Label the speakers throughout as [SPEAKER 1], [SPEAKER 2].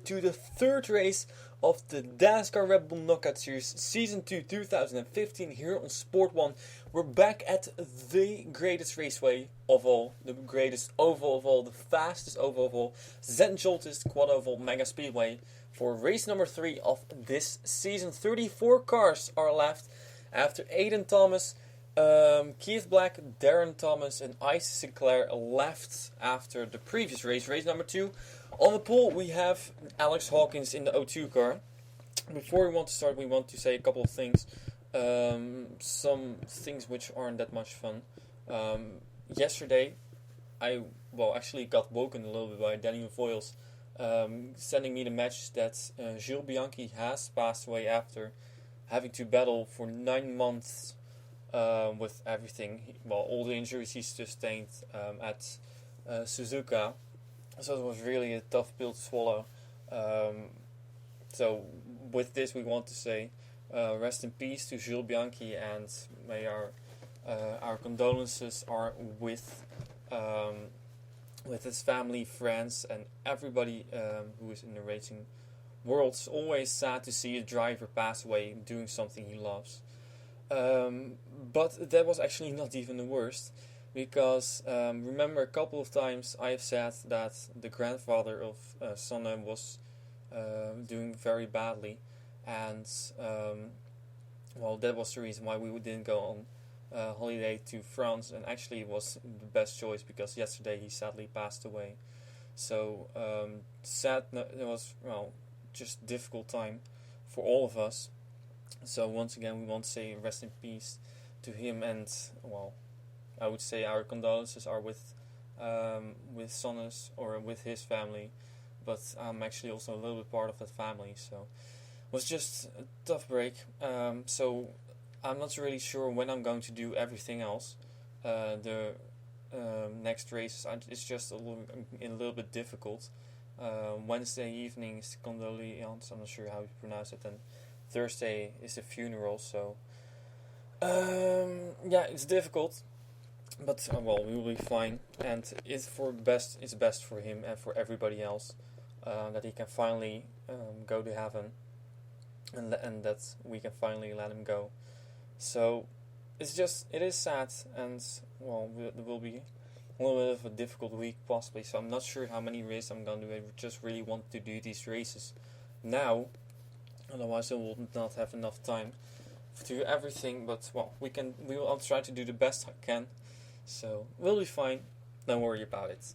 [SPEAKER 1] to the third race of the Dascar Red Bull Knockout Series Season 2 2015 here on Sport 1. We're back at the greatest raceway of all, the greatest oval of all, the fastest oval of all, St. Joltis Quad Oval Mega Speedway for race number 3 of this season. 34 cars are left after Aiden Thomas, Keith Black, Darren Thomas and Ice Sinclair left after the previous race, race number 2. On the pole we have Alex Hawkins in the O2 car. Before we want to start, we want to say a couple of things. Some things which aren't that much fun. Yesterday I actually got woken a little bit by Daniel Voiles sending me the message that Gilles Bianchi has passed away after having to battle for 9 months with everything, all the injuries he sustained at Suzuka. So it was really a tough pill to swallow. So with this we want to say rest in peace to Gilles Bianchi, and may our condolences are with his family, friends and everybody who is in the racing world. It's always sad to see a driver pass away doing something he loves. But that was actually not even the worst, because remember a couple of times I have said that the grandfather of Sonne was doing very badly, and that was the reason why we didn't go on holiday to France, and actually it was the best choice because yesterday he sadly passed away. So sad. It was just difficult time for all of us. So once again we want to say rest in peace to him, and I would say our condolences are with Sonne's or with his family, but I'm actually also a little bit part of that family, so it was just a tough break. So I'm not really sure when I'm going to do everything else. The next races, it's just a little bit difficult. Wednesday evening is the condoleance, I'm not sure how you pronounce it, and Thursday is the funeral, so it's difficult, but we will be fine, and it's best for him and for everybody else that he can finally go to heaven, and that we can finally let him go. So it is sad, and it will be a little bit of a difficult week possibly, so I'm not sure how many races I'm going to do. I just really want to do these races now, otherwise I will not have enough time to do everything, but I'll try to do the best I can, so we'll be fine, don't worry about it.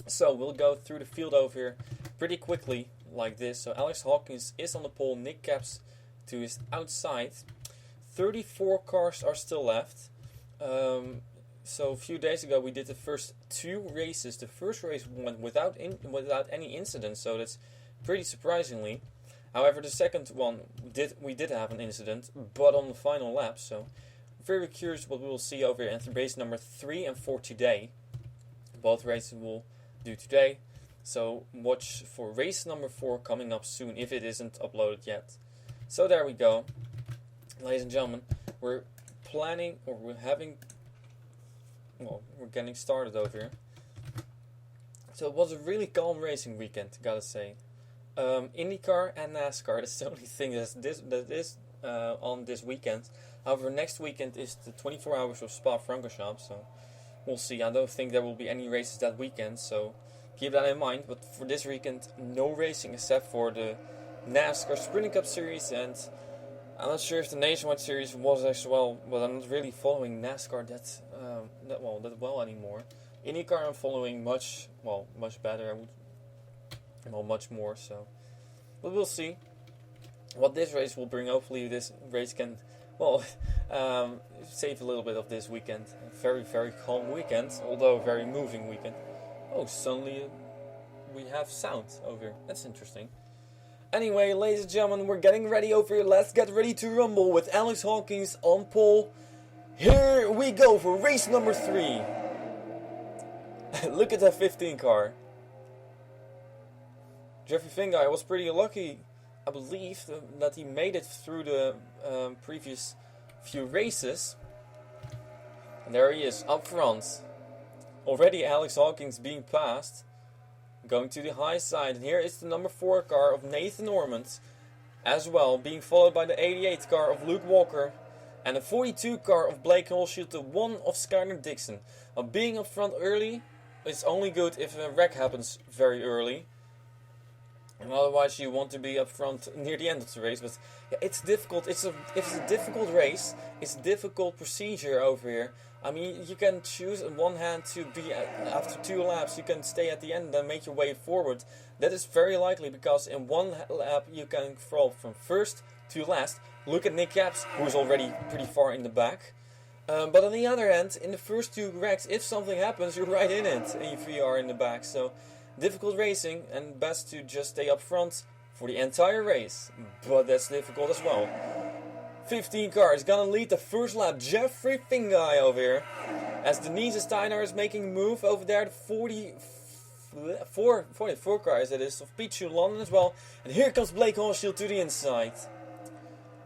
[SPEAKER 1] So we'll go through the field over here pretty quickly like this. So Alex Hawkins is on the pole, Nick Capps to his outside. 34 cars are still left. So a few days ago we did the first 2 races. The first race went without any incidents, so that's pretty surprisingly. However, the second one we did have an incident, but on the final lap. So very curious what we will see over here at race number 3 and 4 today. Both races we'll do today. So watch for race number 4 coming up soon if it isn't uploaded yet. So there we go, ladies and gentlemen. We're getting started over here. So it was a really calm racing weekend, gotta say. IndyCar and NASCAR, that's the only thing that is on this weekend. However, next weekend is the 24 hours of Spa-Francorchamps, so we'll see. I don't think there will be any races that weekend, so keep that in mind. But for this weekend, no racing except for the NASCAR Sprinting Cup Series, and I'm not sure if the Nationwide Series was as well, but I'm not really following NASCAR that well anymore. IndyCar I'm following much better. Much more, so. But we'll see what this race will bring. Hopefully this race can, save a little bit of this weekend. A very, very calm weekend, although a very moving weekend. Oh, suddenly we have sound over here. That's interesting. Anyway, ladies and gentlemen, we're getting ready over here. Let's get ready to rumble with Alex Hawkins on pole. Here we go for race number 3. Look at that 15 car. Jeffrey Fingai was pretty lucky, I believe, that he made it through the previous few races. And there he is, up front. Already Alex Hawkins being passed. going to the high side. And here is the number 4 car of Nathan Ormond as well, being followed by the 88 car of Luke Walker and the 42 car of Blake Holshield, the 1 of Skylar Dixon. Being up front early is only good if a wreck happens very early. And otherwise you want to be up front near the end of the race. But yeah, it's difficult. It's a difficult race. It's a difficult procedure over here. I mean, you can choose on one hand to be after 2 laps, you can stay at the end and then make your way forward. That is very likely because in 1 lap you can fall from first to last. Look at Nick Capps, who is already pretty far in the back. But on the other hand, in the first 2 wrecks, if something happens, you're right in it if you are in the back. So difficult racing, and best to just stay up front for the entire race. But that's difficult as well. 15 car is gonna lead the first lap. Jeffrey Fingai over here, as Denise Steiner is making a move over there. The 44 cars that is of Pichu London as well. And here comes Blake Holshield to the inside.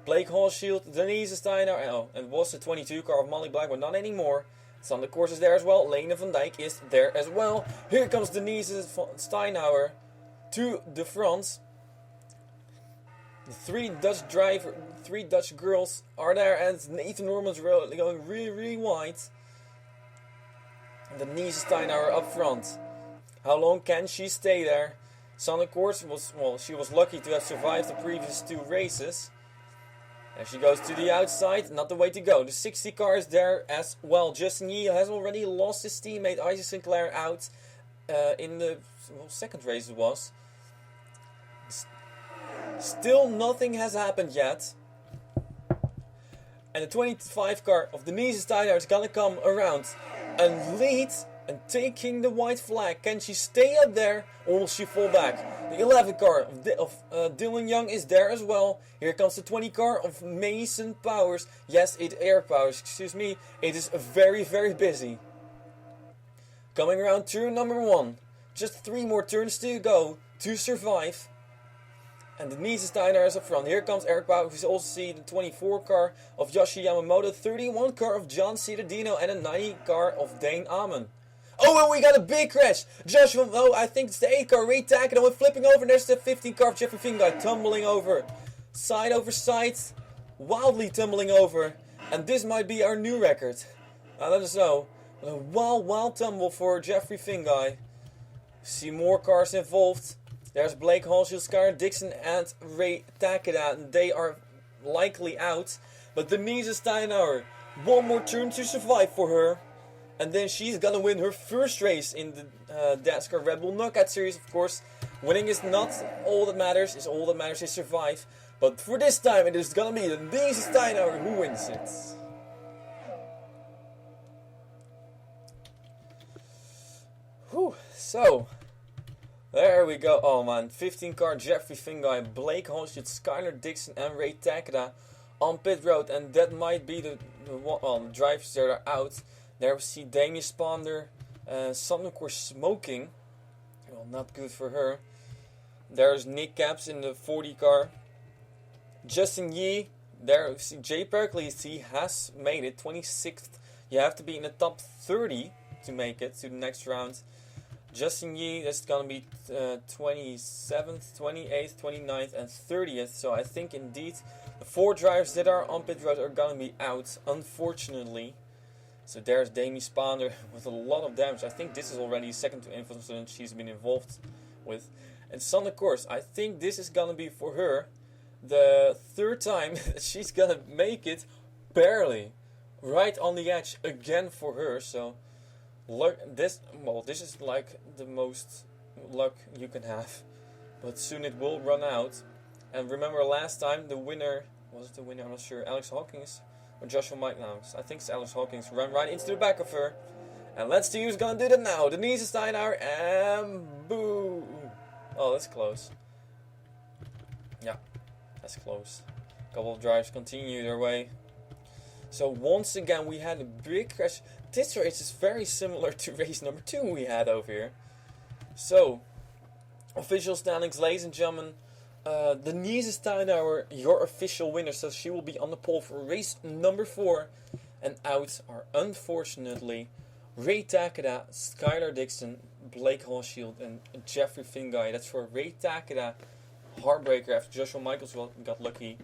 [SPEAKER 1] Blake Holshield, Denise Steiner, and it was the 22 car of Molly Black, but not anymore. Sander Kors is there as well. Lena van Dijk is there as well. Here comes Denise Steinhauer to the front. The 3 Dutch girls are there, and Nathan Norman's going really wide. And Denise Steinhauer up front. How long can she stay there? Sander Kors she was lucky to have survived the previous 2 races. And she goes to the outside, not the way to go. The 60 car is there as well. Justin Yee has already lost his teammate Isaac Sinclair out in the second race it was. Still nothing has happened yet. And the 25 car of Denise Steiner is gonna come around and lead and taking the white flag. Can she stay up there or will she fall back? The 11 car of Dylan Young is there as well. Here comes the 20 car of Mason Powers. Yes, Air Powers, excuse me. It is very busy. Coming around turn number 1. Just 3 more turns to go to survive. And Denise Steiner is up front. Here comes Eric Powers. We also see the 24 car of Yoshi Yamamoto, 31 car of John Cittadino, and a 90 car of Dane Amon. Oh, and we got a big crash. Joshua, I think it's the 8 car, Ray Tackett, and flipping over. There's the 15 car of Jeffrey Fingai tumbling over. Side over side, wildly tumbling over. And this might be our new record. Let us know. A wild tumble for Jeffrey Fingai. See more cars involved. There's Blake Holshield, Skylar Dixon, and Ray Takeda, and they are likely out. But Denise Steinhauer, 1 more turn to survive for her. And then she's gonna win her first race in the Dascar Red Bull Knockout Series, of course. Winning is not all that matters, all that matters is survive. But for this time, it is gonna be Denise Steinhauer who wins it. Whew, so... there we go. Oh man, 15 car Jeffrey Fingai, Blake Holshield, Skylar Dixon, and Ray Takeda on pit road, and that might be the drivers that are out. There we see Damien Sponder, Sander Kors smoking. Well, not good for her. There's Nick Capps in the 40 car. Justin Yee. There we see Jay Perkleys. He has made it 26th. You have to be in the top 30 to make it to the next round. Justin Yee, that's going to be 27th, 28th, 29th, and 30th. So I think indeed the 4 drivers that are on pit road are going to be out, unfortunately. So there's Damien Sponder with a lot of damage. I think this is already the second incident she's been involved with. And Sander Kors, I think this is going to be for her the 3rd time that she's going to make it barely. Right on the edge again for her. So... luck, this is like the most luck you can have, but soon it will run out. And remember last time the winner, was it the winner, I'm not sure, Alex Hawkins or Joshua Mike now, I think it's Alex Hawkins, ran right into the back of her. And let's see who's gonna do that now. Denise Steinhauer, and boom. Oh, that's close. Yeah, that's close. A couple of drivers continue their way. So once again we had a big crash. This race is very similar to race number 2 we had over here. So, official standings, ladies and gentlemen. Denise Steinhauer, your official winner. So she will be on the pole for race number 4. And out are, unfortunately, Ray Takeda, Skylar Dixon, Blake Hallshield and Jeffrey Fingai. That's for Ray Takeda, heartbreaker after Joshua Michaels got lucky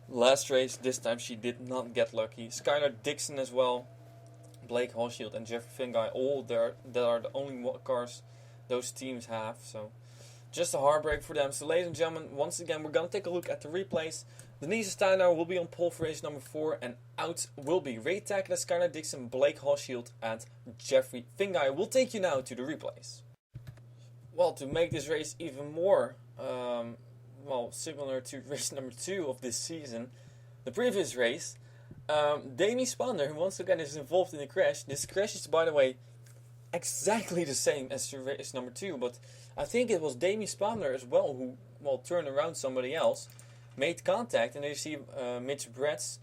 [SPEAKER 1] last race. This time she did not get lucky. Skylar Dixon as well, Blake Hallshield and Jeffrey Fingai. All there that are the only cars those teams have. So just a heartbreak for them. So ladies and gentlemen, once again we're gonna take a look at the replays. Denise Steiner will be on pole for race number 4, and out will be Ray Takeda, Skylar Dixon, Blake Hallshield and Jeffrey Fingai. We'll take you now to the replays. Well, to make this race even more similar to race number 2 of this season, the previous race, Demi Spander, who once again is involved in the crash. This crash is, by the way, exactly the same as race number 2, but I think it was Demi Spander as well who turned around somebody else, made contact, and you see Mitch Bretz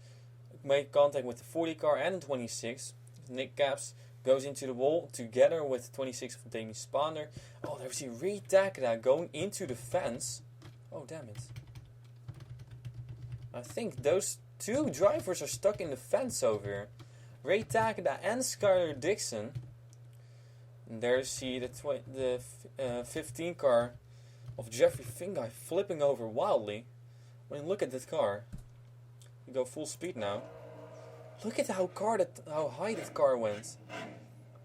[SPEAKER 1] made contact with the 40 car and the 26. Nick Caps goes into the wall together with 26 of Demi Spander. Oh, there we see Ray Takeda going into the fence. Oh, damn it. I think those two drivers are stuck in the fence over here. Ray Takeda and Skylar Dixon. And there you see the 15 car of Jeffrey Fingai flipping over wildly. I mean, look at that car. You go full speed now. Look at how high that car went.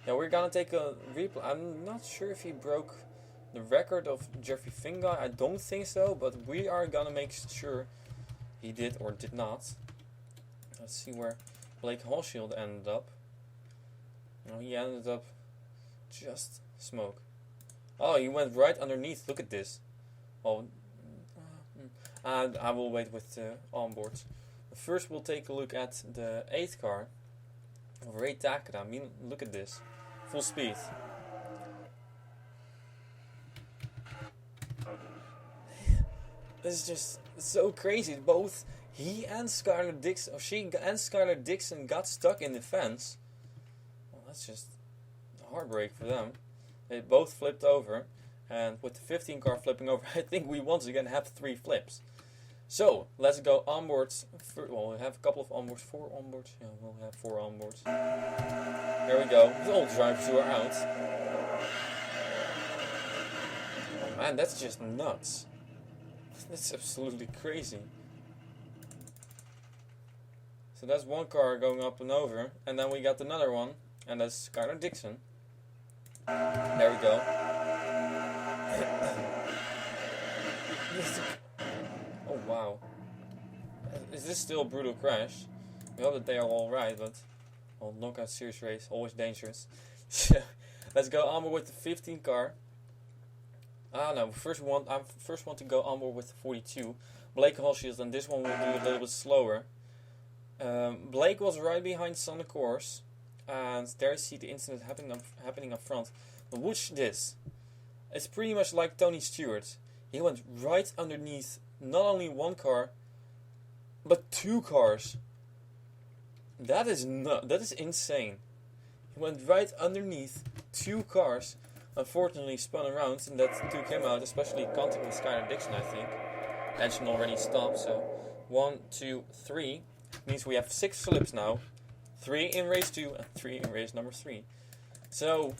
[SPEAKER 1] Yeah, we're gonna take a replay. I'm not sure if he broke the record of Jeffrey Fingai. I don't think so, but we are gonna make sure he did or did not. Let's see where Blake Hallshield ended up. No, he ended up just smoke. Oh, he went right underneath. Look at this. Oh, and I will wait with the onboards. First, we'll take a look at the 8th car of Ray Takeda. I mean, look at this. Full speed. This is just so crazy. Both he and Skylar Dixon, or she and Skylar Dixon got stuck in the fence. Well, that's just a heartbreak for them. They both flipped over. And with the 15 car flipping over, I think we once again have 3 flips. So, let's go onboards. Well, we have a couple of onboards. 4 onboards. Yeah, we'll have 4 onboards. There we go. All drivers who are out. Oh man, that's just nuts. That's absolutely crazy. So that's one car going up and over. And then we got another one. And that's Skylar Dixon. There we go. Oh wow. Is this still a brutal crash? We hope that they are alright, but knockout series race, always dangerous. Let's go onboard with the 15 car. No, first want to go onboard with the 42. Blake Hallshield, and this one will do a little bit slower. Blake was right behind Son of course, and there you see the incident happening up front. But watch this. It's pretty much like Tony Stewart. He went right underneath not only one car, but 2 cars. That is insane. He went right underneath 2 cars. Unfortunately, spun around, and that took him out, especially contact with Skylar Dixon, I think. Engine already stopped, so 1, 2, 3 means we have 6 flips now. 3 in race 2 and 3 in race number 3. So,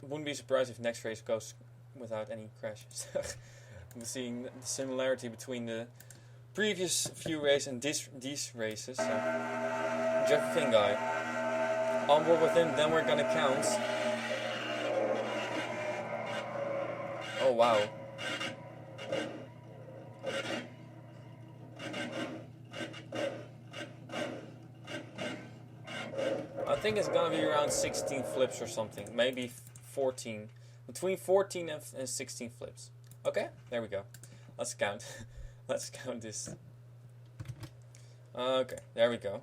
[SPEAKER 1] wouldn't be surprised if next race goes without any crashes. We're seeing the similarity between the previous few races and these races. So, Jeffrey Fingai. On board with him, then we're gonna count. Oh wow. I think it's gonna be around 16 flips or something. Maybe 14. Between 14 and 16 flips. Okay, there we go. Let's count. Let's count this. Okay, there we go.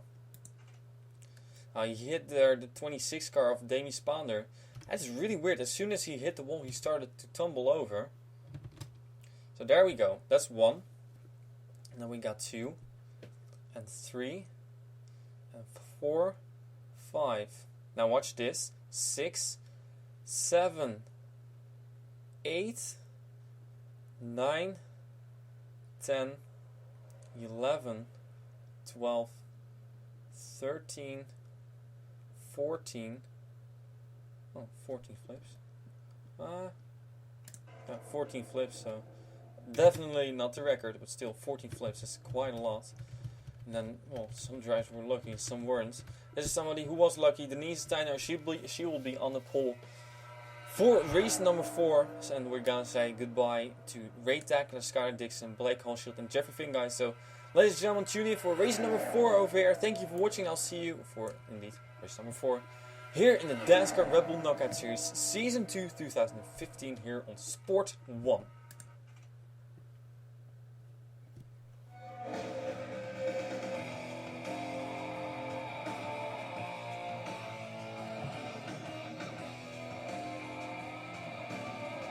[SPEAKER 1] He hit the 26 car of Demi Spander. That's really weird. As soon as he hit the wall, he started to tumble over. So there we go. That's 1. And then we got 2. And 3. And 4. 5. Now watch this. 6. 7. 8. 9, 10, 11, 12, 13, 14. Oh, 14 flips. 14 flips, so definitely not the record, but still 14 flips is quite a lot. And then, well, some drivers were lucky, some weren't. This is somebody who was lucky. Denise Steiner, she will be on the pole for race number 4. And we're gonna say goodbye to Ray Tackler, Skylar Dixon, Blake Holschild, and Jeffrey Finn, guys. So, ladies and gentlemen, tune in for race number 4 over here. Thank you for watching. I'll see you for, indeed, race number 4 here in the Dascar Red Bull Knockout Series, Season 2, 2015, here on Sport 1.